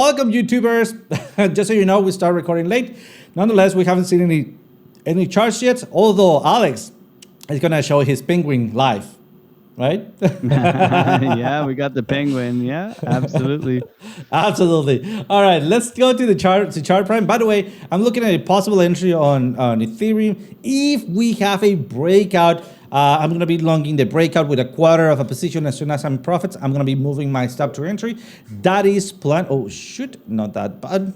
Welcome, YouTubers. Just so you know, we start recording late. Nonetheless, we haven't seen any charts yet. Although Alex is gonna show his penguin live, right? Yeah, we got the penguin. Yeah, absolutely. Absolutely. All right, let's go to the chart. To chart prime. By the way, I'm looking at a possible entry on Ethereum. If we have a breakout, I'm going to be longing the breakout with a quarter of a position. As soon as I'm profits, I'm going to be moving my stop to entry. That is plan. Oh shoot, not that bad.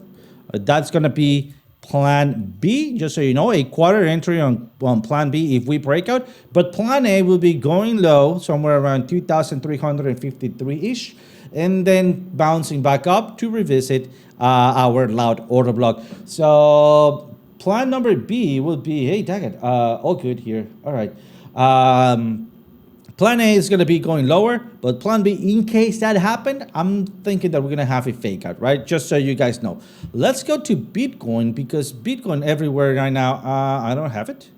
That's going to be plan B. Just so you know, a quarter entry on plan B if we break out. But plan A will be going low somewhere around 2,353 ish, and then bouncing back up to revisit our loud order block. So plan number B will be, hey, Daggett, all good here. All right. Plan A is going to be going lower, but plan B, in case that happened, I'm thinking that we're going to have a fake out, right? Just so you guys know. Let's go to Bitcoin, because Bitcoin everywhere right now. I don't have it.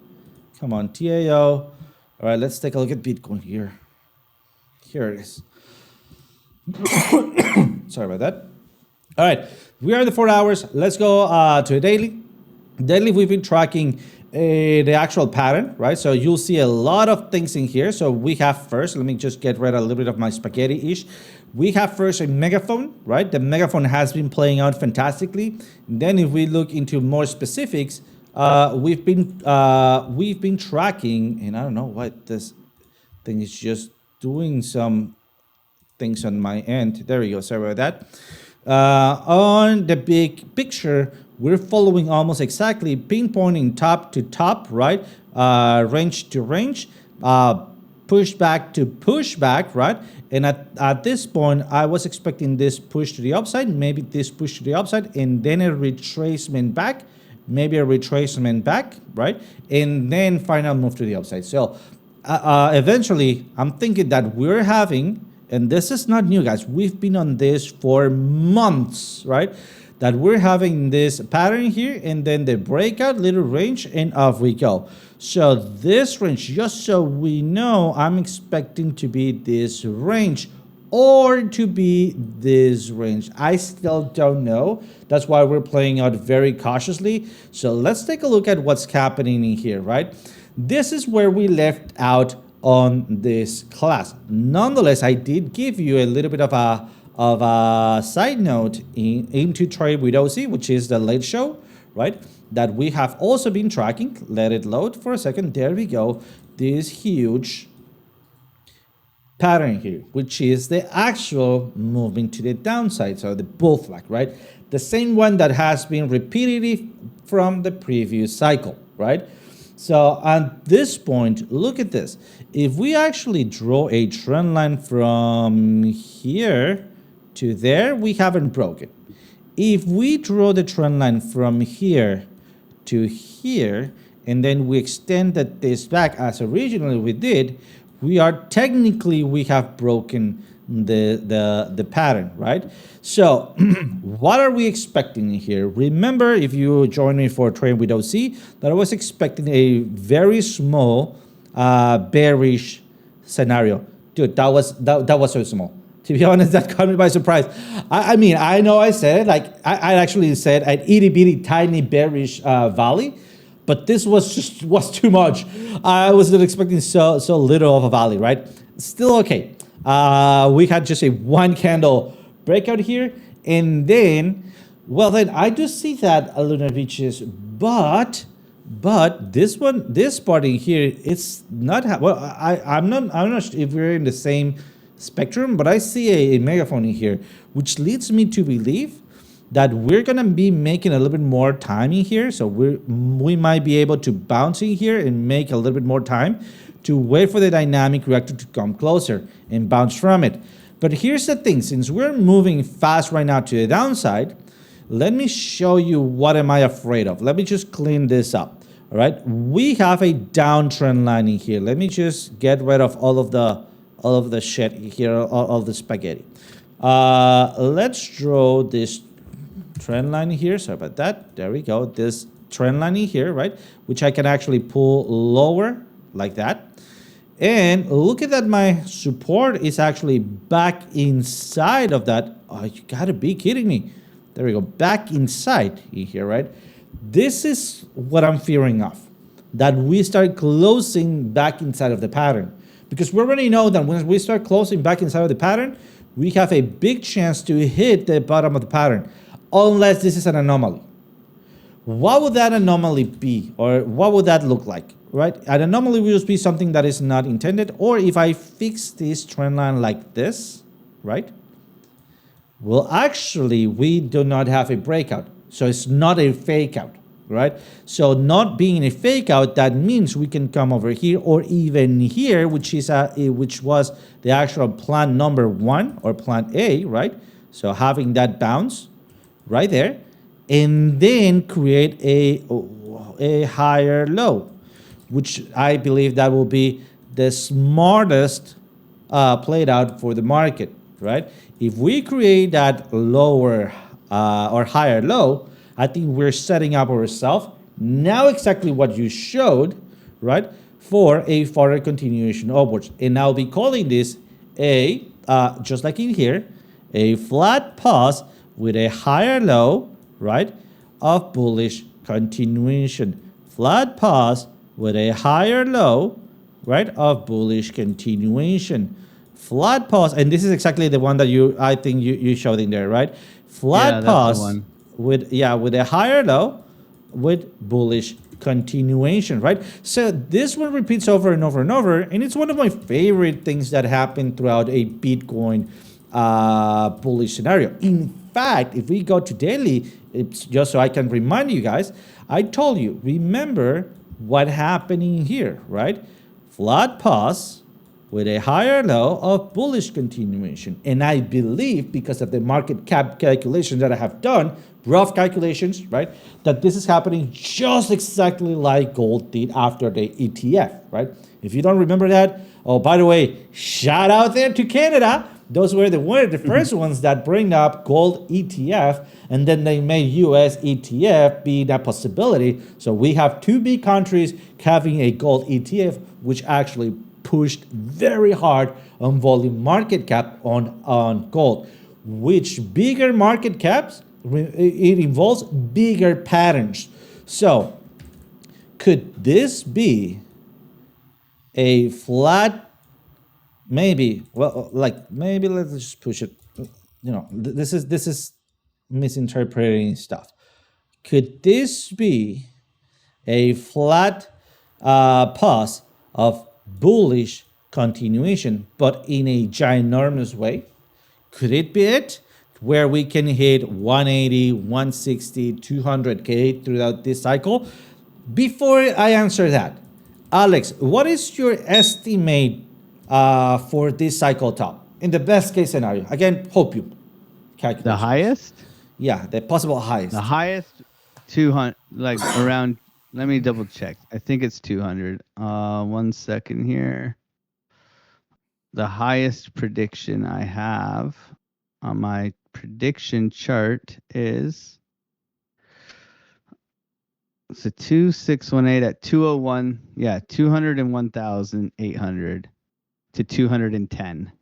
Come on, TAO. All right, let's take a look at Bitcoin here. Here it is. Sorry about that. All right, we are in the 4 hours. Let's go to a daily. Daily, we've been tracking the actual pattern, right? So you'll see a lot of things in here. So we have first, let me just get rid of a little bit of my spaghetti-ish. We have first a megaphone, right? The megaphone has been playing out fantastically. Then if we look into more specifics, we've been tracking, and I don't know why this thing is just doing some things on my end. There we go, sorry about that. On the big picture, we're following almost exactly, pinpointing top to top, right? Range to range, pushback to pushback, right? And at this point, I was expecting this push to the upside, maybe this push to the upside, and then a retracement back, maybe a retracement back, right? And then final move to the upside. So eventually, I'm thinking that we're having, and this is not new, guys, we've been on this for months, right? That we're having this pattern here, and then the breakout little range, and off we go. So this range, just so we know, I'm expecting to be this range or to be this range. I still don't know. That's why we're playing out very cautiously. So let's take a look at what's happening in here, right? This is where we left out on this class. Nonetheless, I did give you a little bit of a side note into trade with OC, which is the late show, right? That we have also been tracking. Let it load for a second. There we go. This huge pattern here, which is the actual movement to the downside. So the bull flag, right? The same one that has been repeated from the previous cycle, right? So at this point, look at this. If we actually draw a trend line from here to there, we haven't broken. If we draw the trend line from here to here, and then we extended this back as originally we did, we have broken the pattern, right? So what are we expecting here? Remember, if you joined me for Trade with OC, that I was expecting a very small bearish scenario. Dude, that was so small. To be honest, that caught me by surprise. I mean, I know I said it, like I actually said an itty bitty tiny bearish valley, but this was too much. I wasn't expecting so little of a valley, right? Still okay. We had just a one candle breakout here, and then, well, then I do see that Lunar Beaches, but this part in here, it's not. Well, I'm not sure if we're in the same spectrum, but I see a megaphone in here, which leads me to believe that we're gonna be making a little bit more time in here. So we might be able to bounce in here and make a little bit more time to wait for the dynamic reactor to come closer and bounce from it. But here's the thing, since we're moving fast right now to the downside, let me show you what am I afraid of. Let me just clean this up. All right, we have a downtrend line in here. Let me just get rid of all of the shit here, all the spaghetti. Let's draw this trend line here. Sorry about that. There we go. This trend line in here, right? Which I can actually pull lower like that. And look at that, my support is actually back inside of that. Oh, you gotta be kidding me. there we go, back inside in here, right? This is what I'm fearing of, that we start closing back inside of the pattern. Because we already know that when we start closing back inside of the pattern, we have a big chance to hit the bottom of the pattern, unless this is an anomaly. What would that anomaly be? Or what would that look like, right? An anomaly will just be something that is not intended. Or if I fix this trend line like this, right? Well, actually, we do not have a breakout. So it's not a fake out, right? So not being a fake out, that means we can come over here or even here, which was the actual plan number 1 or plan A, right? So having that bounce right there, and then create a higher low, which I believe that will be the smartest played out for the market, right? If we create that lower or higher low, I think we're setting up ourselves now exactly what you showed, right, for a further continuation upwards. And I'll be calling this just like in here, a flat pause with a higher low, right, of bullish continuation. Flat pause with a higher low, right, of bullish continuation. Flat pause, and this is exactly the one that I think you showed in there, right? Flat pause with a higher low with bullish continuation, right? So this one repeats over and over and over, and it's one of my favorite things that happen throughout a Bitcoin bullish scenario. In fact, if we go to daily, it's just so I can remind you guys, I told you, remember what happened in here, right? Flat pause with a higher low of bullish continuation. And I believe, because of the market cap calculations that I have done, rough calculations, right, that this is happening just exactly like gold did after the ETF, right? If you don't remember that, oh, by the way, shout out there to Canada. Those were the first ones that bring up gold ETF, and then they made US ETF be that possibility. So we have 2 big countries having a gold ETF, which actually pushed very hard on volume market cap on gold. Which bigger market caps? It involves bigger patterns. So could this be a flat? Maybe, well, like maybe let's just push it. This is misinterpreting stuff. Could this be a flat pause of bullish continuation, but in a ginormous way? Could it be it? Where we can hit 180, 160, 200K throughout this cycle? Before I answer that, Alex, what is your estimate for this cycle top in the best case scenario? Again, hope you calculate. The highest? Yeah, the possible highest. The highest 200, like around, let me double check. I think it's 200. 1 second here. The highest prediction I have on my prediction chart is, it's a 2618 at 201. Yeah, 201,800 to 210.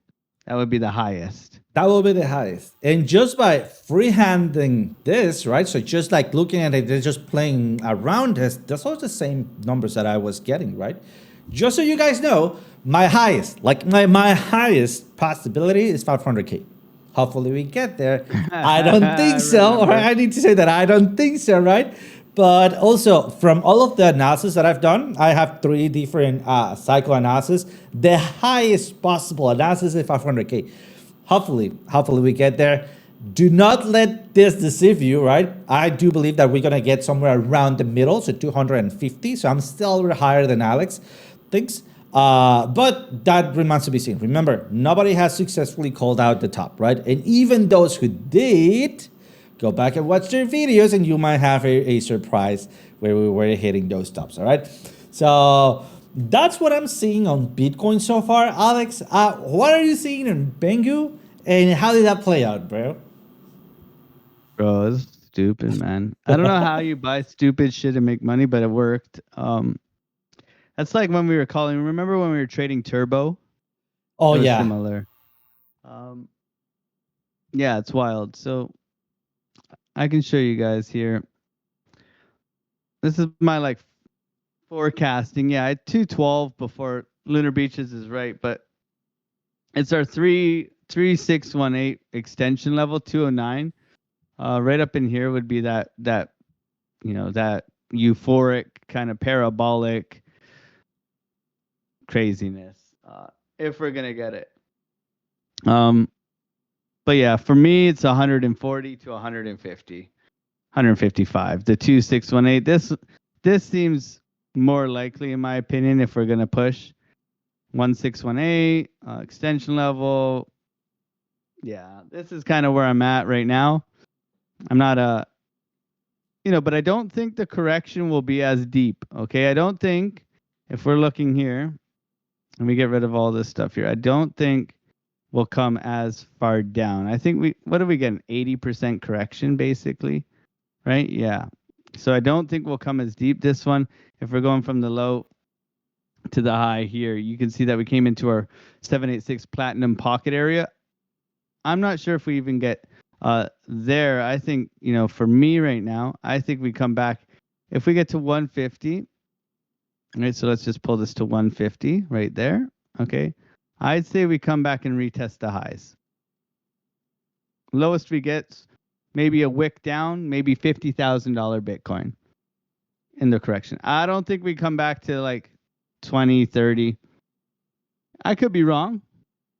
That would be the highest. That will be the highest. And just by freehanding this, right? So just like looking at it, they're just playing around this. That's all the same numbers that I was getting, right? Just so you guys know, my highest possibility is 500K. Hopefully we get there. I don't think so, or I need to say that I don't think so, right? But also, from all of the analysis that I've done, I have 3 different cycle analysis. The highest possible analysis is 500K. Hopefully we get there. Do not let this deceive you, right? I do believe that we're going to get somewhere around the middle, so 250. So I'm still a little higher than Alex thinks. But that remains to be seen. Remember, nobody has successfully called out the top, right? And even those who did, go back and watch their videos and you might have a surprise where we were hitting those tops, all right? So that's what I'm seeing on Bitcoin so far. Alex, what are you seeing in Bengu, and how did that play out, bro? Bro, it's stupid, man. I don't know how you buy stupid shit and make money, but it worked. That's like when we were calling. Remember when we were trading Turbo? Oh, yeah. Similar. Yeah, it's wild. So I can show you guys here. This is my like forecasting. Yeah, I had 212 before Lunar Beaches is right, but it's our 3618 extension level 209. Right up in here would be that that euphoric kind of parabolic craziness. If we're gonna get it. But yeah, for me it's 140 to 150, 155. The 2618. This seems more likely in my opinion if we're gonna push 1618 extension level. Yeah, this is kind of where I'm at right now. I'm not but I don't think the correction will be as deep. Okay, I don't think if we're looking here, let me get rid of all this stuff here. I don't think we'll come as far down. I think what do we get? An 80% correction basically, right? Yeah. So I don't think we'll come as deep this one. If we're going from the low to the high here, you can see that we came into our 786 platinum pocket area. I'm not sure if we even get there. I think, for me right now, I think we come back if we get to 150. Right, so let's just pull this to 150 right there. Okay, I'd say we come back and retest the highs. Lowest we get, maybe a wick down, maybe $50,000 Bitcoin in the correction. I don't think we come back to like 20, 30. I could be wrong,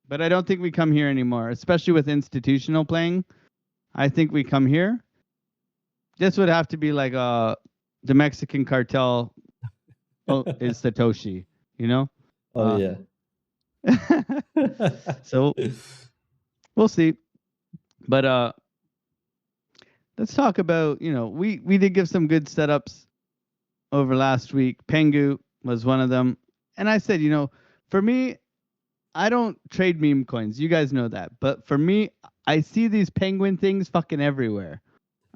but I don't think we come here anymore, especially with institutional playing. I think we come here. This would have to be like the Mexican cartel is Satoshi, Oh, yeah. So we'll see. But let's talk about, we did give some good setups over last week. Pengu was one of them. And I said, for me, I don't trade meme coins. You guys know that. But for me, I see these penguin things fucking everywhere.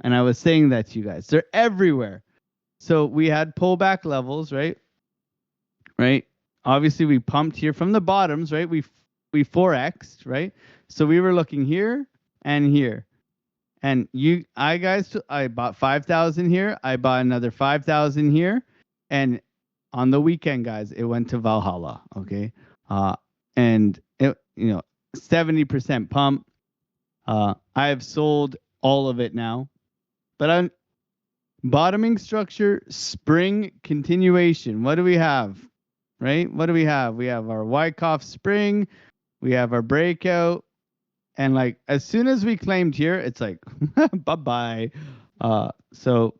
And I was saying that to you guys. They're everywhere. So we had pullback levels, right? Right? Obviously, we pumped here from the bottoms, right? We 4x'd, right? So we were looking here and here. And I bought 5,000 here. I bought another 5,000 here. And on the weekend, guys, it went to Valhalla, okay? And it, 70% pump. I have sold all of it now. But I'm bottoming structure, spring continuation. What do we have? Right? What do we have? We have our Wyckoff spring. We have our breakout. And like as soon as we claimed here, it's like bye-bye. So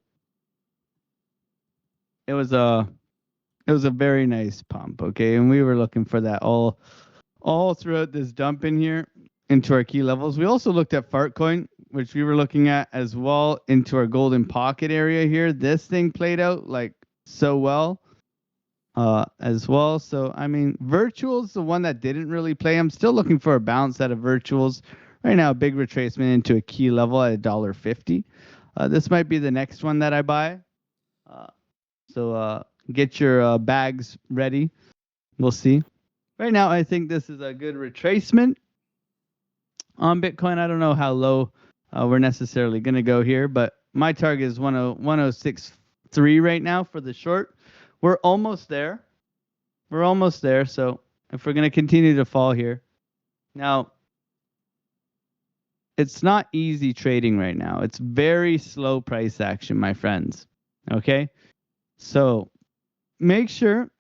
it was a very nice pump, okay? And we were looking for that all throughout this dump in here into our key levels. We also looked at Fartcoin, which we were looking at as well into our golden pocket area here. This thing played out like so well as well. So, I mean, Virtual's the one that didn't really play. I'm still looking for a bounce out of Virtuals. Right now, a big retracement into a key level at $1.50. This might be the next one that I buy. So get your bags ready. We'll see. Right now, I think this is a good retracement on Bitcoin. I don't know how low we're necessarily going to go here, but my target is 106.3 right now for the short. We're almost there. So if we're going to continue to fall here. Now, it's not easy trading right now. It's very slow price action, my friends. Okay? So make sure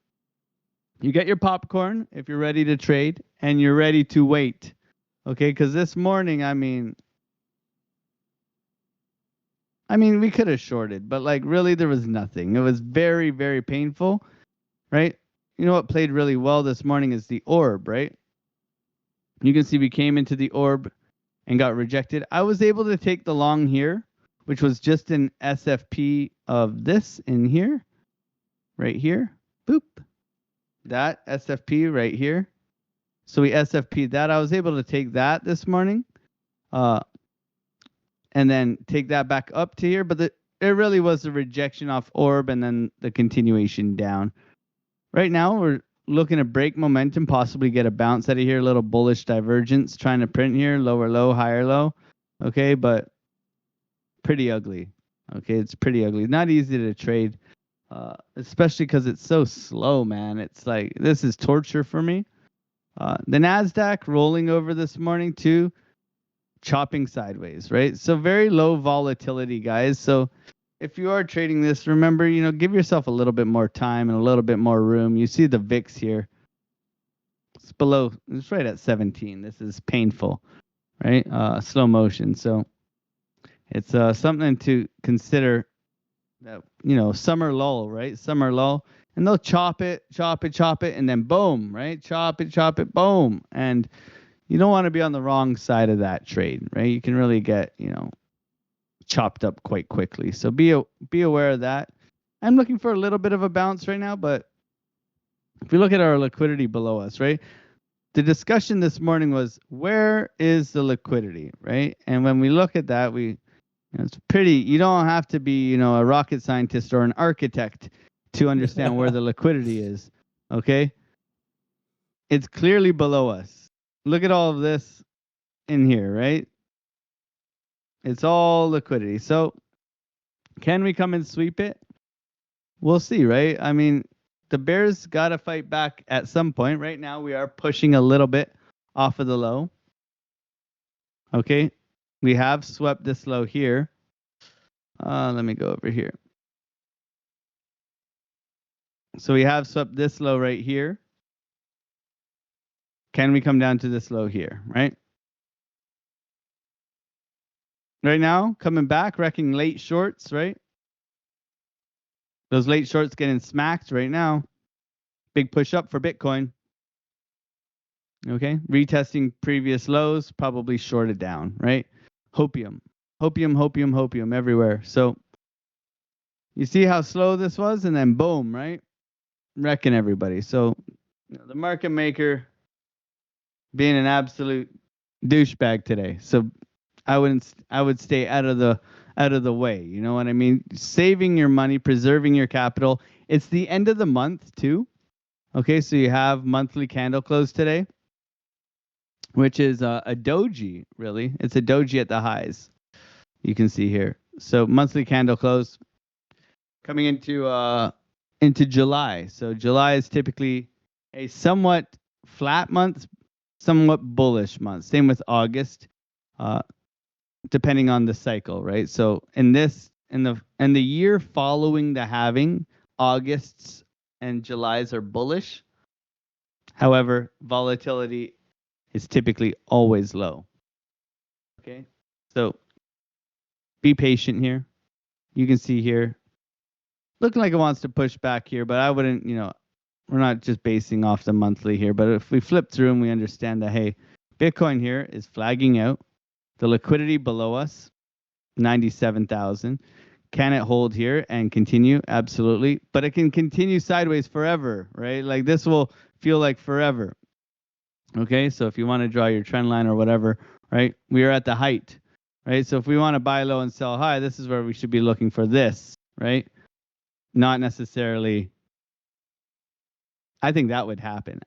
you get your popcorn if you're ready to trade and you're ready to wait. Okay? Because this morning, I mean, we could have shorted, but like really there was nothing. It was very, very painful, right? You know what played really well this morning is the orb, right? You can see we came into the orb and got rejected. I was able to take the long here, which was just an SFP of this in here, right here. Boop. That SFP right here. So we SFP'd that. I was able to take that this morning. And then take that back up to here. But it really was a rejection off orb and then the continuation down. Right now, we're looking to break momentum, possibly get a bounce out of here, a little bullish divergence, trying to print here, lower low, higher low. Okay, but pretty ugly. Okay, it's pretty ugly. Not easy to trade, especially because it's so slow, man. It's like this is torture for me. The Nasdaq rolling over this morning too, chopping sideways, right? So very low volatility, guys. So if you are trading this, remember, give yourself a little bit more time and a little bit more room. You see the VIX here. It's below, it's right at 17. This is painful, right? Slow motion. So it's something to consider that, summer lull, right? Summer lull. And they'll chop it, and then boom, right? Chop it, boom. And you don't want to be on the wrong side of that trade, right? You can really get, chopped up quite quickly. So be aware of that. I'm looking for a little bit of a bounce right now, but if you look at our liquidity below us, right? The discussion this morning was, where is the liquidity, right? And when we look at that, it's pretty, you don't have to be, a rocket scientist or an architect to understand where the liquidity is, okay? It's clearly below us. Look at all of this in here, right? It's all liquidity. So can we come and sweep it? We'll see, right? I mean, the bears got to fight back at some point. Right now, we are pushing a little bit off of the low. Okay, we have swept this low here. Let me go over here. So we have swept this low right here. Can we come down to this low here, right? Right now, coming back, wrecking late shorts, right? Those late shorts getting smacked right now. Big push up for Bitcoin. Okay, retesting previous lows, probably shorted down, right? Hopium everywhere. So you see how slow this was, and then boom, right? Wrecking everybody. So the market maker being an absolute douchebag today. So I would stay out of the way. You know what I mean? Saving your money, preserving your capital. It's the end of the month too. Okay, so you have monthly candle close today, which is a doji, really. It's a doji at the highs. You can see here. So monthly candle close coming into July. So July is typically a somewhat flat month, somewhat bullish month. Same with August, depending on the cycle, right? So in the year following the halving, Augusts and Julys are bullish. However, volatility is typically always low. Okay, so be patient here. You can see here, looking like it wants to push back here, but I wouldn't, we're not just basing off the monthly here, but if we flip through and we understand that, hey, Bitcoin here is flagging out, the liquidity below us, 97,000. Can it hold here and continue? Absolutely. But it can continue sideways forever, right? Like this will feel like forever. Okay, so if you want to draw your trend line or whatever, right? We are at the height, right? So if we want to buy low and sell high, this is where we should be looking for this, right? Not necessarily. I think that would happen.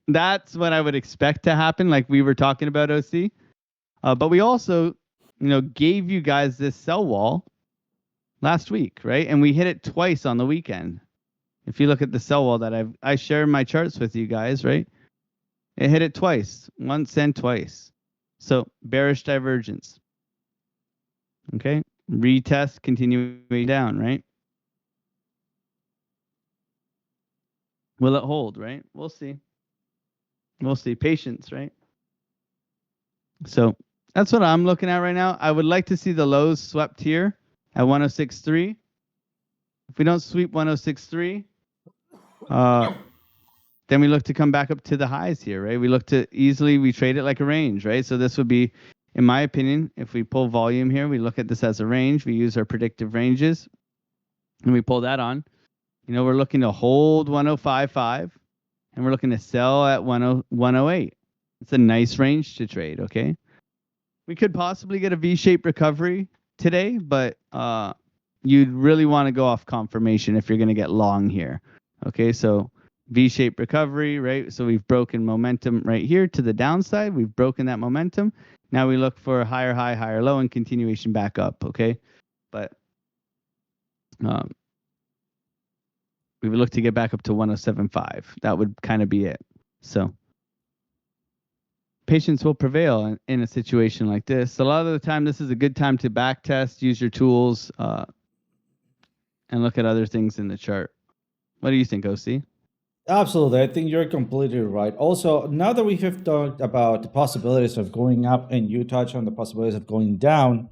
That's what I would expect to happen, like we were talking about, OC. But we also, gave you guys this sell wall last week, right? And we hit it twice on the weekend. If you look at the sell wall that I shared my charts with you guys, right? It hit it twice, once and twice. So bearish divergence. Okay, retest, continuing down, right? Will it hold, right? We'll see. We'll see. Patience, right? So that's what I'm looking at right now. I would like to see the lows swept here at 106.3. If we don't sweep 106.3, then we look to come back up to the highs here, right? We trade it like a range, right? So this would be, in my opinion, if we pull volume here, we look at this as a range. We use our predictive ranges, and we pull that on. We're looking to hold 105.5, and we're looking to sell at 108. It's a nice range to trade, okay? We could possibly get a V-shaped recovery today, but you'd really want to go off confirmation if you're going to get long here, okay? So V-shaped recovery, right? So we've broken momentum right here to the downside. We've broken that momentum. Now we look for a higher high, higher low, and continuation back up, okay? but um, we would look to get back up to 107.5. That would kind of be it. So patience will prevail in a situation like this. A lot of the time, this is a good time to back test, use your tools, and look at other things in the chart. What do you think, OC? Absolutely. I think you're completely right. Also, now that we have talked about the possibilities of going up and you touch on the possibilities of going down,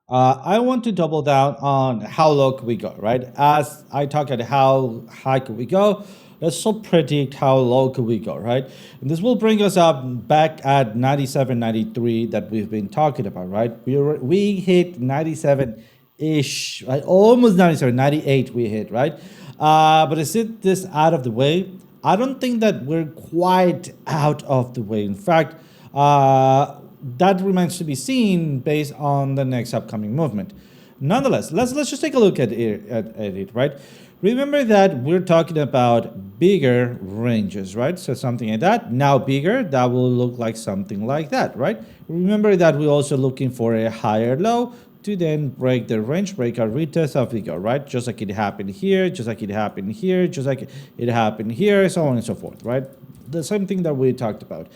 I want to double down on how low could we go, right? As I talk at how high could we go, let's also predict how low could we go, right? And this will bring us up back at 97, 93 that we've been talking about, right? We hit 97-ish, right? Almost 97, 98 we hit, right? But is it this out of the way? I don't think that we're quite out of the way. In fact, that remains to be seen based on the next upcoming movement. Nonetheless, let's just take a look at it, right? Remember that we're talking about bigger ranges, right? So something like that. Now bigger, that will look like something like that, right? Remember that we're also looking for a higher low to then break the range, break our retest of the go, right? Just like it happened here, just like it happened here, just like it happened here, so on and so forth, right? The same thing that we talked about.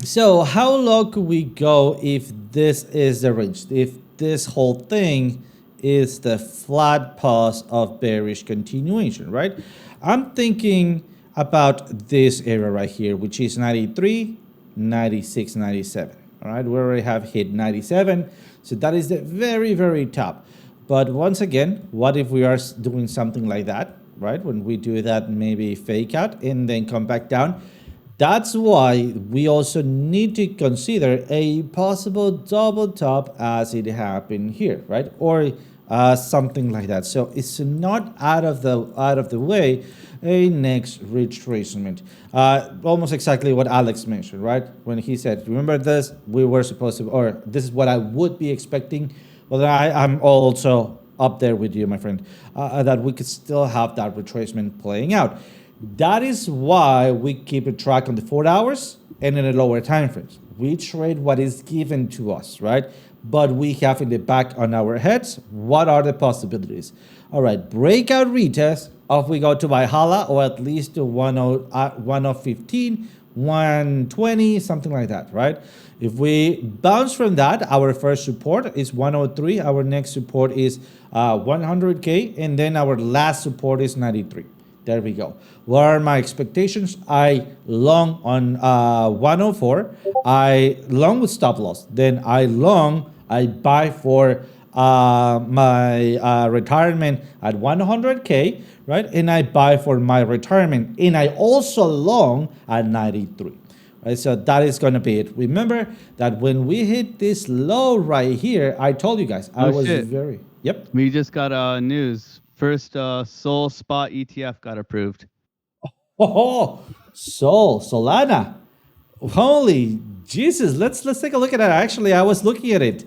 So how low could we go if this is the range? If this whole thing is the flat pause of bearish continuation, right? I'm thinking about this area right here, which is 93, 96, 97. All right, we already have hit 97. So that is the very, very top. But once again, what if we are doing something like that, right? When we do that, maybe fake out and then come back down. That's why we also need to consider a possible double top as it happened here, right? Or something like that. So it's not out of the way a next retracement. Almost exactly what Alex mentioned, right? When he said, remember this, we were supposed to, or this is what I would be expecting. Well, I'm also up there with you, my friend, that we could still have that retracement playing out. That is why we keep a track on the 4 hours and in the lower time frames. We trade what is given to us, right? But we have in the back on our heads, what are the possibilities? All right, breakout retest, off we go to Valhalla, or at least to 1015, 120, something like that, right? If we bounce from that, our first support is 103, our next support is 100K, and then our last support is 93. There we go. What are my expectations? I long on 104. I long with stop loss. Then I buy for my retirement at 100K, right? And I buy for my retirement. And I also long at 93. Right? So that is going to be it. Remember that when we hit this low right here, I told you guys, I was very... Yep. We just got news. First Sol spot ETF got approved. Oh, Solana. Holy Jesus. Let's take a look at that. Actually, I was looking at it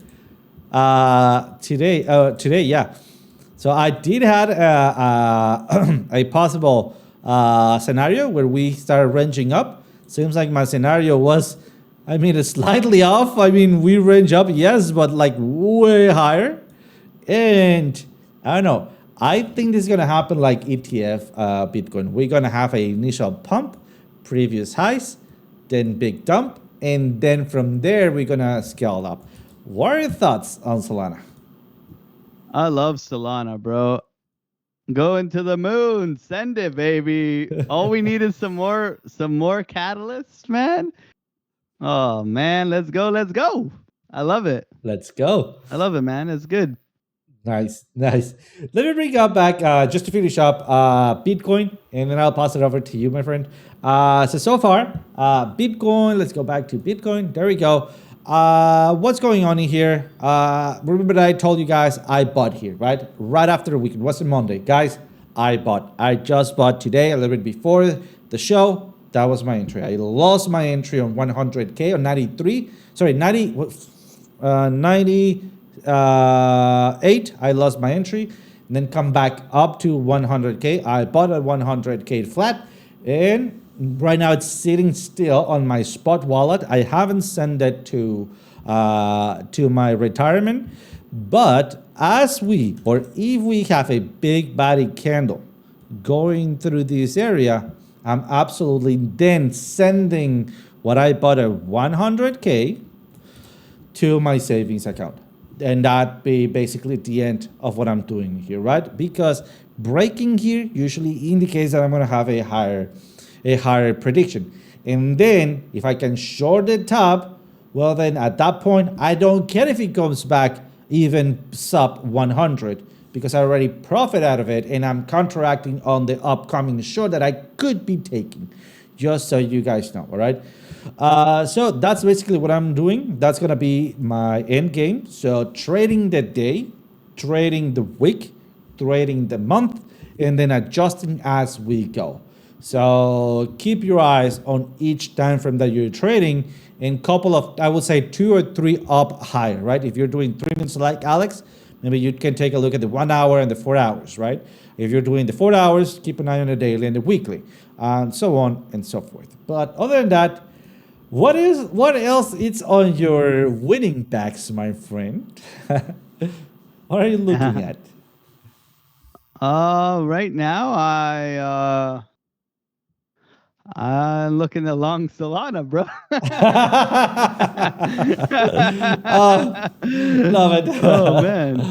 today, yeah. So I did have a possible scenario where we started ranging up. Seems like my scenario was, it's slightly off. We range up, yes, but like way higher. And I don't know. I think this is going to happen like ETF Bitcoin. We're going to have an initial pump, previous highs, then big dump, and then from there, we're going to scale up. What are your thoughts on Solana? I love Solana, bro. Going to the moon. Send it, baby. All we need is some more catalysts, man. Oh, man. Let's go. I love it. Let's go. I love it, man. It's good. Nice. Let me bring up back just to finish up Bitcoin, and then I'll pass it over to you, my friend. So far, Bitcoin. Let's go back to Bitcoin. There we go. What's going on in here? Remember that I told you guys I bought here, right? Right after the weekend. What's the Monday, guys? I just bought today, a little bit before the show. That was my entry. I lost my entry on 100K on 93. Sorry, 98. I lost my entry, and then come back up to 100K. I bought at 100K flat, and right now it's sitting still on my spot wallet. I haven't sent it to my retirement, But as we, or if we have a big body candle going through this area, I'm absolutely then sending what I bought at 100K to my savings account. And that be basically the end of what I'm doing here, right? Because breaking here usually indicates that I'm gonna have a higher prediction. And then if I can short the top, well then at that point I don't care if it comes back even sub 100 because I already profit out of it and I'm counteracting on the upcoming short that I could be taking. Just so you guys know, all right? So that's basically what I'm doing. That's gonna be my end game. So trading the day, trading the week, trading the month, and then adjusting as we go. So keep your eyes on each time frame that you're trading and couple of, I would say 2 or 3 up higher, right? If you're doing 3 minutes like Alex, maybe you can take a look at the 1 hour and the 4 hours, right? If you're doing the 4 hours, keep an eye on the daily and the weekly, and so on and so forth. But other than that, what else is on your winning packs, my friend? What are you looking at? Right now I'm looking at long Solana, bro. Oh, love it. Oh man.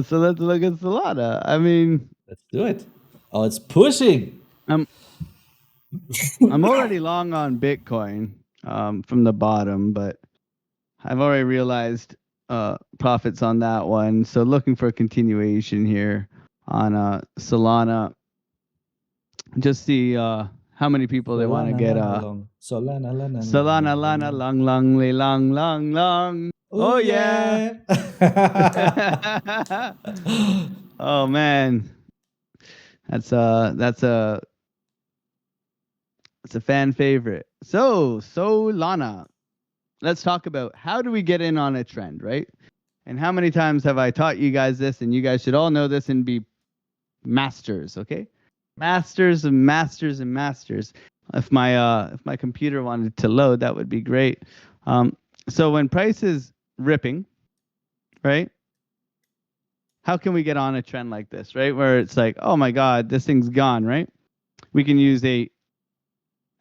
So let's look at Solana. I mean, Let's do it. Oh, it's pushing. I'm already long on Bitcoin from the bottom, but I've already realized profits on that one. So looking for a continuation here on Solana. Just see how many people they want to get Solana, lana, Solana Lana long long li long long long. Oh yeah. Oh man. That's a fan favorite. So Solana. Let's talk about how do we get in on a trend, right? And how many times have I taught you guys this, and you guys should all know this and be masters, okay? Masters and masters and masters. If my computer wanted to load, that would be great. So when price is ripping, right? How can we get on a trend like this, right? Where it's like, oh my God, this thing's gone, right? We can use a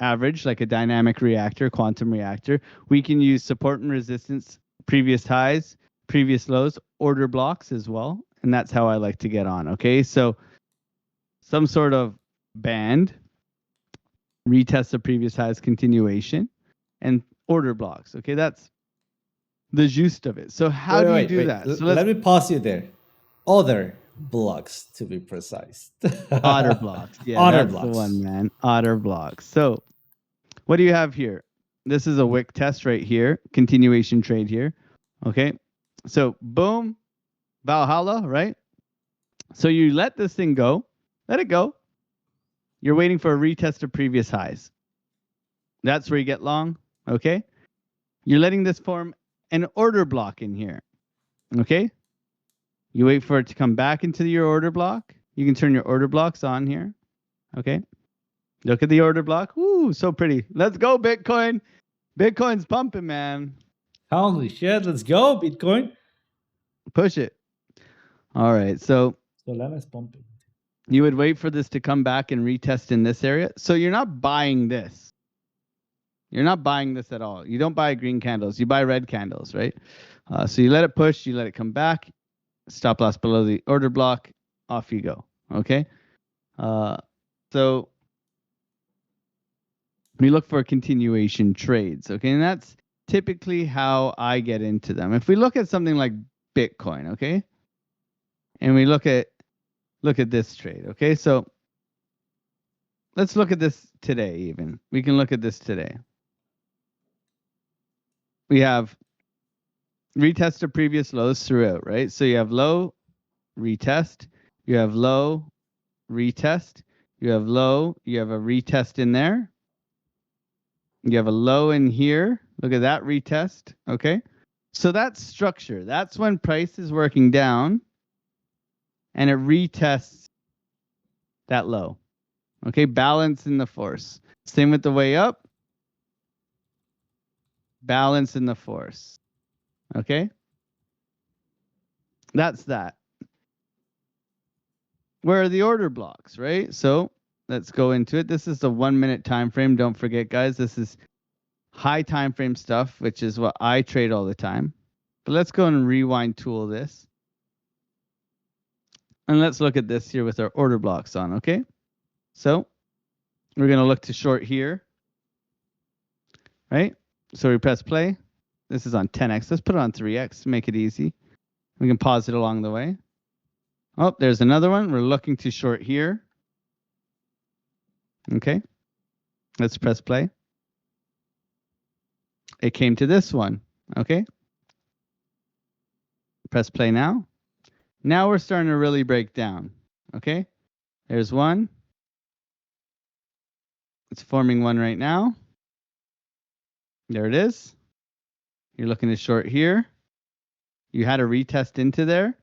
average, like a dynamic reactor, quantum reactor. We can use support and resistance, previous highs, previous lows, order blocks as well. And that's how I like to get on, okay? So some sort of band, retest of previous highs, continuation, and order blocks, okay? That's the gist of it. So how do you do that? So Let me pause you there. Other blocks, to be precise. Otter blocks. Yeah, Otter that's blocks. the one, man. Otter blocks. So what do you have here? This is a wick test right here. Continuation trade here. Okay. So boom, Valhalla, right? So you let this thing go. Let it go. You're waiting for a retest of previous highs. That's where you get long. Okay. You're letting this form an order block in here. Okay. You wait for it to come back into your order block. You can turn your order blocks on here. Okay. Look at the order block. Ooh, so pretty. Let's go, Bitcoin. Bitcoin's pumping, man. Holy shit, let's go, Bitcoin. Push it. All right. So Solana's pumping. you would wait for this to come back and retest in this area. So you're not buying this. You're not buying this at all. You don't buy green candles. You buy red candles, right? So you let it push. You let it come back. Stop loss below the order block. Off you go. Okay. So we look for continuation trades. Okay. And that's typically how I get into them. If we look at something like Bitcoin, okay, and we look at this trade, okay, so let's look at this today. Even we can look at this today. We have retest of previous lows throughout, right? So you have low, retest, you have low, retest, you have low, you have a retest in there, you have a low in here. Look at that retest, okay? So that's structure. That's when price is working down and it retests that low. Okay, balance in the force. Same with the way up. Balance in the force. Okay? that's that. Where are the order blocks, right? So let's go into it. This is the 1 minute time frame. Don't forget, guys, this is high time frame stuff, which is what I trade all the time. But let's go and rewind tool this. And let's look at this here with our order blocks on, okay? So we're going to look to short here, right? So we press play. This is on 10x. Let's put it on 3x to make it easy. We can pause it along the way. Oh, there's another one. We're looking to short here. Okay. Let's press play. It came to this one. Okay. Press play now. Now we're starting to really break down. Okay. There's one. It's forming one right now. There it is. You're looking to short here. You had a retest into there.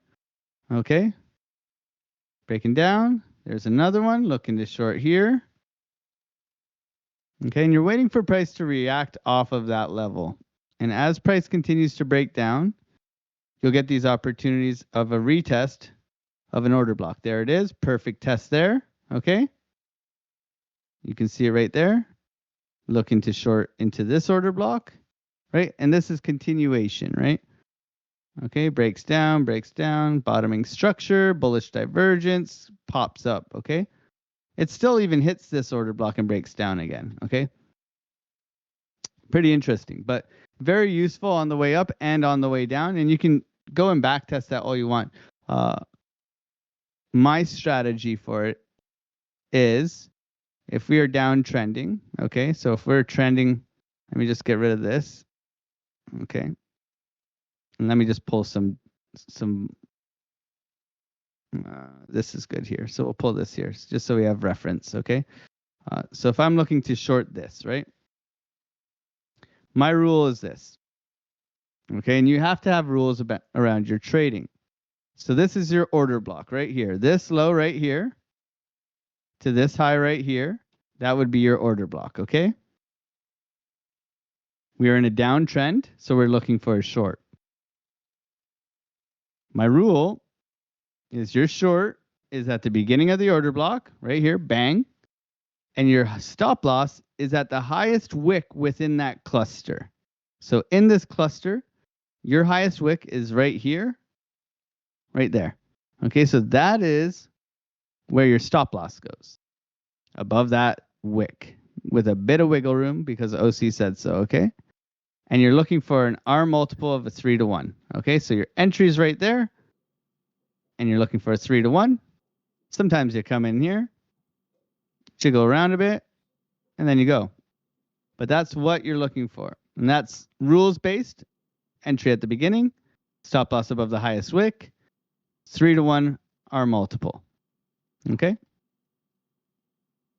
Okay. Breaking down. There's another one looking to short here. Okay, and you're waiting for price to react off of that level. And as price continues to break down, you'll get these opportunities of a retest of an order block. There it is. Perfect test there. Okay. You can see it right there. Looking to short into this order block, right? And this is continuation, right? Okay, breaks down, bottoming structure, bullish divergence, pops up, okay? It still even hits this order block and breaks down again, okay? Pretty interesting, but very useful on the way up and on the way down, and you can go and back test that all you want. My strategy for it is if we are downtrending, okay, so if we're trending, let me just get rid of this, okay, and let me just pull some this is good here, so we'll pull this here just so we have reference, okay. So if I'm looking to short this, right, my rule is this, okay, and you have to have rules around your trading. So this is your order block right here, this low right here to this high right here, that would be your order block, okay? We are in a downtrend, so we're looking for a short. My rule is your short is at the beginning of the order block, right here, bang, and your stop loss is at the highest wick within that cluster. So in this cluster, your highest wick is right here, right there. Okay, so that is where your stop loss goes, above that wick with a bit of wiggle room because OC said so, okay? And you're looking for an R multiple of a 3 to 1, okay? So your entry is right there, and you're looking for a 3 to 1. Sometimes you come in here, jiggle around a bit, and then you go. But that's what you're looking for. And that's rules-based, entry at the beginning, stop loss above the highest wick, 3 to 1 R multiple, okay?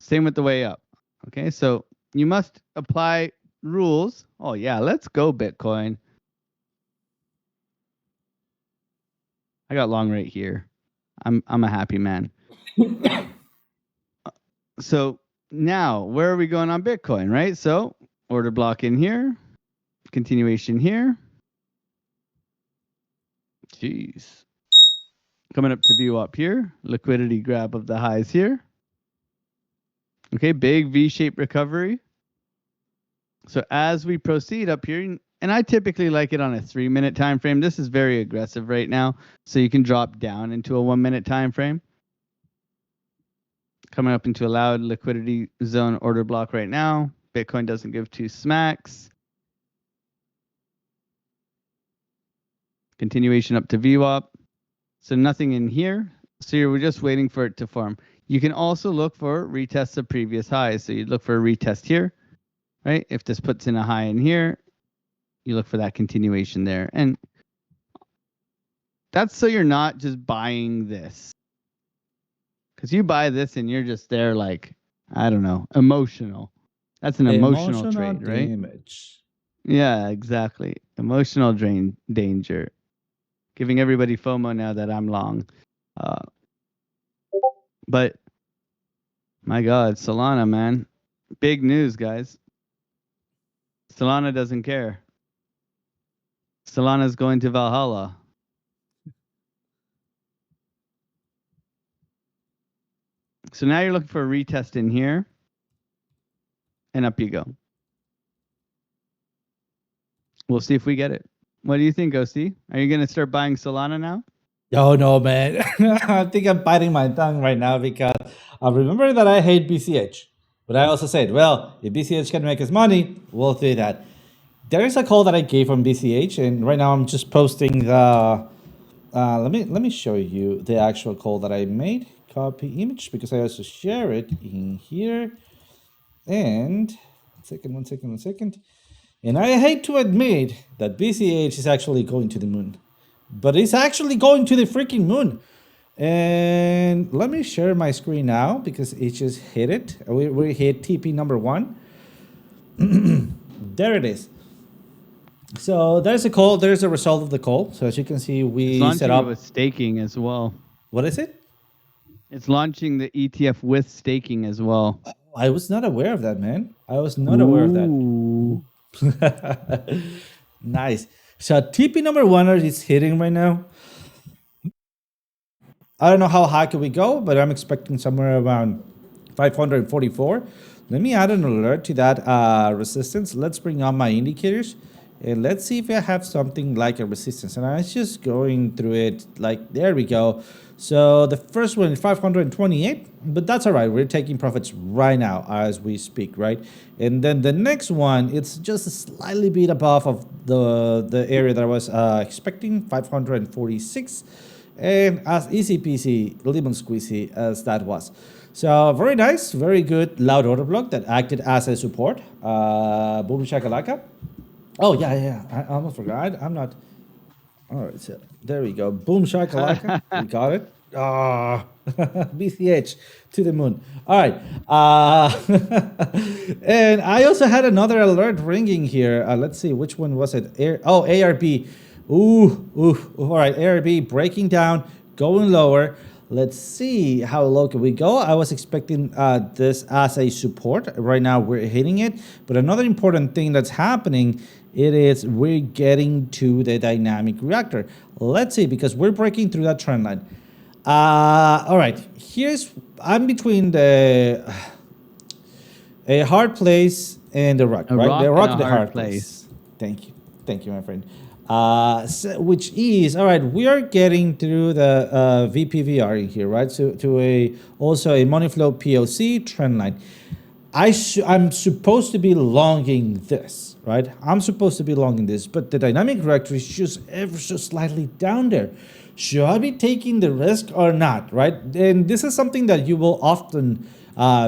Same with the way up, okay? So you must apply rules. Oh yeah, let's go Bitcoin. I got long right here. I'm a happy man. So now where are we going on Bitcoin, right? So order block in here, continuation here. Jeez. Coming up to view up here, liquidity grab of the highs here. Okay, big V-shaped recovery. So as we proceed up here, and I typically like it on a 3-minute time frame. This is very aggressive right now, so you can drop down into a 1-minute time frame. Coming up into a loud liquidity zone order block right now. Bitcoin doesn't give two smacks. Continuation up to VWAP. So nothing in here. So we're just waiting for it to form. You can also look for retests of previous highs. So you'd look for a retest here, right? If this puts in a high in here, you look for that continuation there. And that's so you're not just buying this. Because you buy this and you're just there like, I don't know, emotional. That's an emotional trade, right? Damage. Yeah, exactly. Emotional danger. Giving everybody FOMO now that I'm long. But my God, Solana, man. Big news, guys. Solana doesn't care. Solana's going to Valhalla. So now you're looking for a retest in here, and up you go. We'll see if we get it. What do you think, OC? Are you gonna start buying Solana now? Oh no, man. I think I'm biting my tongue right now because I remember that I hate BCH. But I also said, well, if BCH can make us money, we'll do that. There is a call that I gave on BCH, and right now I'm just posting the. Let me show you the actual call that I made. Copy image because I also share it in here. And one second. And I hate to admit that BCH is actually going to the moon. But it's actually going to the freaking moon. And let me share my screen now because it just hit it. We hit TP number 1. There it is. So there's a call. There's a result of the call. So as you can see, we It's set launching up. with staking as well. What is it? It's launching the ETF with staking as well. I was not aware of that, man. I was not aware of that. Ooh. Nice. So TP number 1 is hitting right now. I don't know how high can we go, but I'm expecting somewhere around 544. Let me add an alert to that resistance. Let's bring on my indicators and let's see if I have something like a resistance. And I was just going through it like, there we go. So the first one is 528, but that's all right. We're taking profits right now as we speak, right? And then the next one, it's just a slightly bit above of the area that I was expecting, 546. And as easy peasy, lemon squeezy as that was. So very nice, very good loud order block that acted as a support. Boom shakalaka. Oh yeah. I almost forgot. I'm not. All right, so there we go. Boom shakalaka. We got it. Ah, BCH to the moon. All right. And I also had another alert ringing here. Let's see, which one was it? ARB. Ooh. All right, ARB breaking down, going lower. Let's see how low can we go. I was expecting this as a support. Right now we're hitting it. But another important thing that's happening, it is we're getting to the dynamic reactor. Let's see, because we're breaking through that trend line. All right, I'm between a hard place and the rock, right? The rock and the hard place. Thank you, my friend. Which is, all right, we are getting through the VPVR in here, right? So to also a money flow POC trend line. I'm supposed to be longing this, right? I'm supposed to be longing this, but the dynamic reactor is just ever so slightly down there. Should I be taking the risk or not, right? And this is something that you will often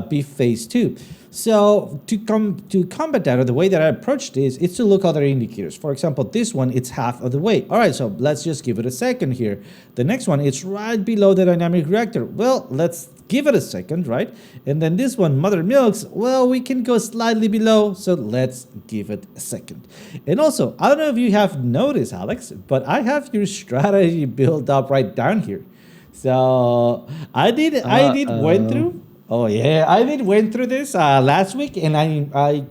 be faced to. So to combat that, or the way that I approach this is to look at other indicators. For example, this one, it's half of the way. All right, so let's just give it a second here. The next one, it's right below the dynamic reactor. Well, let's give it a second, right? And then this one, Mother Milks, well, we can go slightly below, so let's give it a second. And also, I don't know if you have noticed, Alex, but I have your strategy built up right down here. So I did went through. Oh yeah, I did went through this last week, and I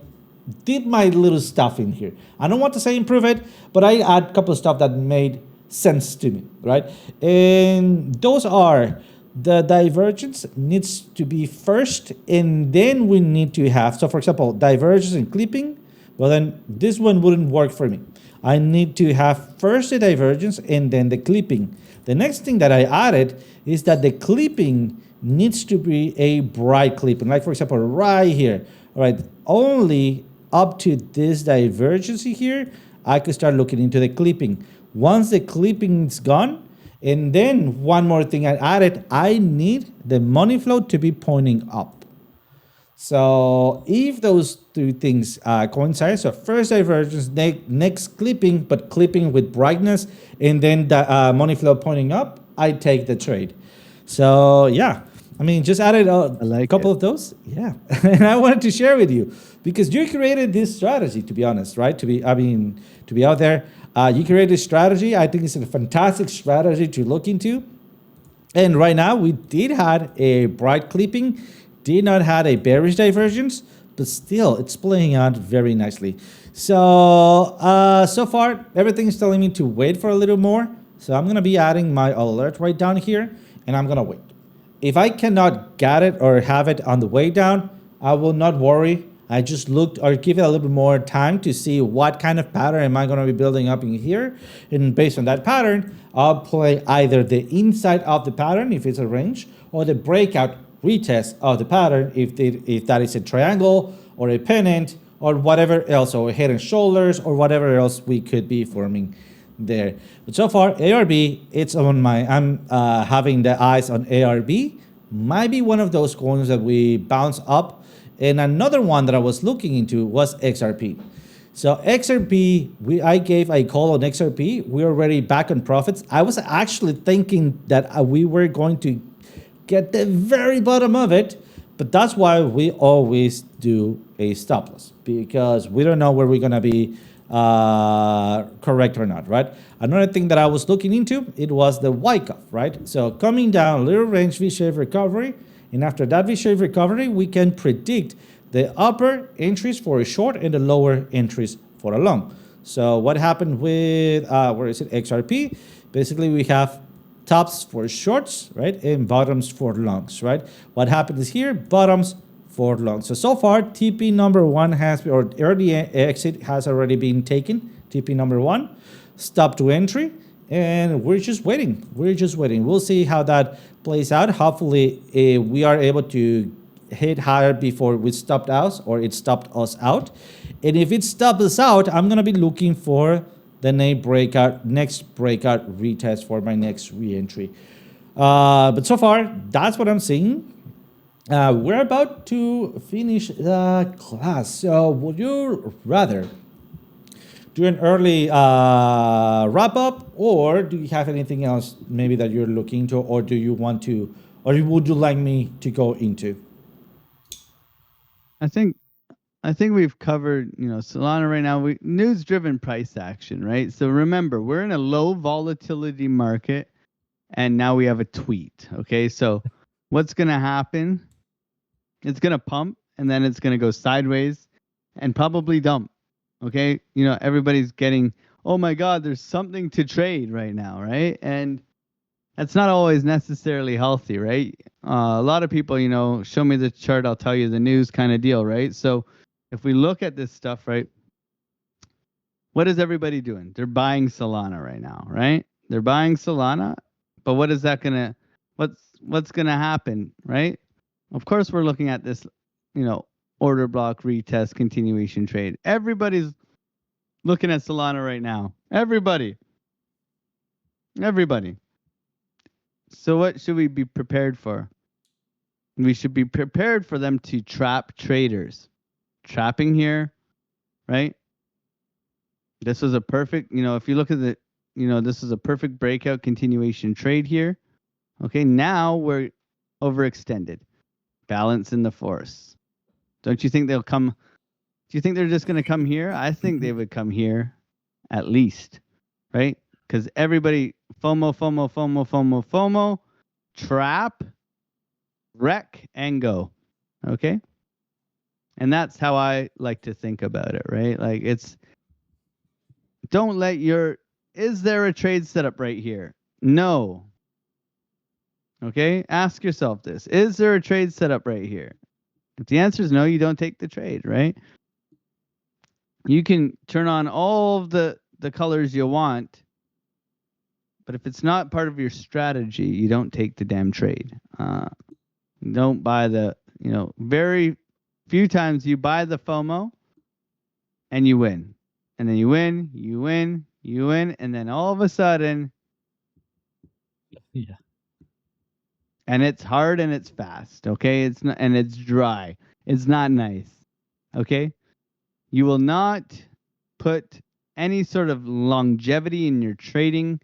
did my little stuff in here. I don't want to say improve it, but I add a couple of stuff that made sense to me, right? And those are the divergence needs to be first, and then we need to have, so for example, divergence and clipping, well then this one wouldn't work for me. I need to have first the divergence and then the clipping. The next thing that I added is that the clipping needs to be a bright clipping. Like for example, right here, all right, only up to this divergence here, I could start looking into the clipping. Once the clipping is gone, and then one more thing I added, I need the money flow to be pointing up. So if those two things coincide, so first divergence, next clipping, but clipping with brightness, and then the money flow pointing up, I take the trade. So yeah, I mean, just added a couple of those. Yeah, and I wanted to share with you because you created this strategy, to be honest, right? To be out there. You created this strategy. I think it's a fantastic strategy to look into. And right now, we did have a bright clipping, did not have a bearish divergence, but still, it's playing out very nicely. So, so far, everything is telling me to wait for a little more. So I'm going to be adding my alert right down here, and I'm going to wait. If I cannot get it or have it on the way down, I will not worry. I just looked or give it a little bit more time to see what kind of pattern am I going to be building up in here. And based on that pattern, I'll play either the inside of the pattern if it's a range or the breakout retest of the pattern if that is a triangle or a pennant or whatever else, or head and shoulders or whatever else we could be forming there. But so far, ARB, it's on my, I'm having the eyes on ARB. Might be one of those coins that we bounce up. And another one that I was looking into was XRP. So XRP, I gave a call on XRP. We're already back on profits. I was actually thinking that we were going to get the very bottom of it, but that's why we always do a stop loss, because we don't know where we're gonna be correct or not, right? Another thing that I was looking into, it was the Wyckoff, right? So coming down, little range V-shaped recovery, and after that V-shaped recovery, we can predict the upper entries for a short and the lower entries for a long. So what happened with, where is it, XRP? Basically, we have tops for shorts, right, and bottoms for longs, right? What happened is here, bottoms for longs. So far, TP number one has, or early exit has already been taken, TP number one, stop to entry, and we're just waiting. We're just waiting. We'll see how that plays out. Hopefully, we are able to hit higher before we stopped out or it stopped us out. And if it stops us out, I'm going to be looking for the next breakout retest for my next re-entry. But so far, that's what I'm seeing. We're about to finish the class. So would you rather do an early wrap up, or do you have anything else maybe that you're looking to, or do you want to, or would you like me to go into? I think we've covered, Solana right now. News driven price action, right? So remember, we're in a low volatility market, and now we have a tweet. Okay, so what's gonna happen? It's gonna pump, and then it's gonna go sideways, and probably dump. Okay, everybody's getting, oh my God, there's something to trade right now, right? And that's not always necessarily healthy, right? A lot of people, show me the chart, I'll tell you the news kind of deal, right? So if we look at this stuff, right, what is everybody doing? They're buying Solana right now, right? They're buying Solana, but what's gonna happen, right? Of course, we're looking at this, order block retest continuation trade. Everybody's looking at Solana right now. Everybody. So what should we be prepared for? We should be prepared for them to trap traders. Trapping here, right? This was a perfect, if you look at the, this is a perfect breakout continuation trade here. Okay, now we're overextended. Balance in the force. Don't you think they'll come? Do you think they're just going to come here? I think they would come here at least, right? Because everybody, FOMO, trap, wreck, and go. Okay? And that's how I like to think about it, right? Like don't let is there a trade setup right here? No. Okay? Ask yourself this. Is there a trade setup right here? If the answer is no, you don't take the trade, right? You can turn on all of the colors you want, but if it's not part of your strategy, you don't take the damn trade. Don't buy very few times you buy the FOMO and you win. And then you win, and then all of a sudden, Yeah. and it's hard and it's fast, okay? It's not, and it's dry. It's not nice. Okay? You will not put any sort of longevity in your trading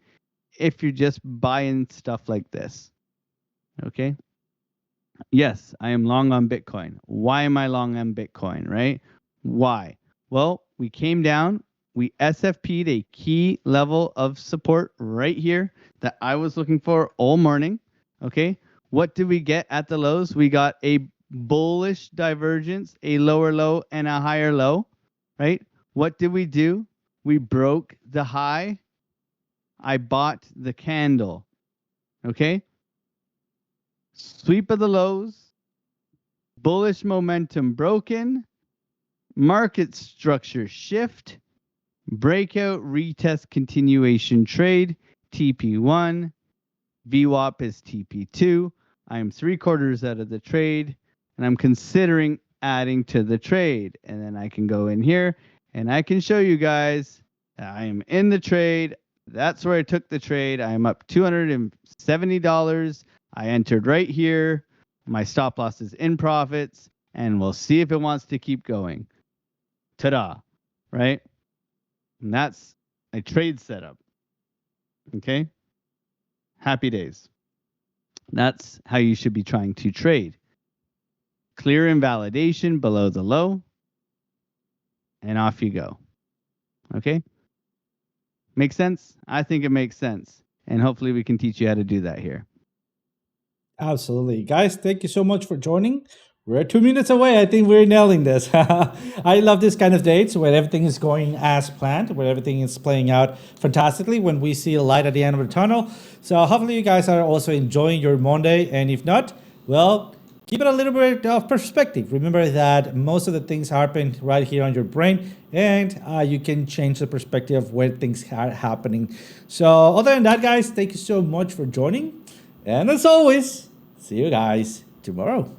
if you're just buying stuff like this. Okay? Yes, I am long on Bitcoin. Why am I long on Bitcoin, right? Why? Well, we came down, we SFP'd a key level of support right here that I was looking for all morning. Okay? What did we get at the lows? We got a bullish divergence, a lower low, and a higher low, right? What did we do? We broke the high. I bought the candle. Okay? Sweep of the lows, bullish momentum broken, market structure shift, breakout retest continuation trade, TP1, VWAP is TP2. I am 3/4 out of the trade, and I'm considering adding to the trade. And then I can go in here and I can show you guys I am in the trade. That's where I took the trade. I am up $270. I entered right here. My stop loss is in profits, and we'll see if it wants to keep going. Ta-da, right? And that's a trade setup. Okay? Happy days. That's how you should be trying to trade. Clear invalidation below the low, and off you go. Okay? Makes sense? I think it makes sense. And hopefully we can teach you how to do that here. Absolutely. Guys, thank you so much for joining. We're 2 minutes away. I think we're nailing this. I love this kind of dates where everything is going as planned, where everything is playing out fantastically, when we see a light at the end of the tunnel. So hopefully you guys are also enjoying your Monday. And if not, well, keep it a little bit of perspective. Remember that most of the things happen right here on your brain, and you can change the perspective of where things are happening. So other than that, guys, thank you so much for joining. And as always, see you guys tomorrow.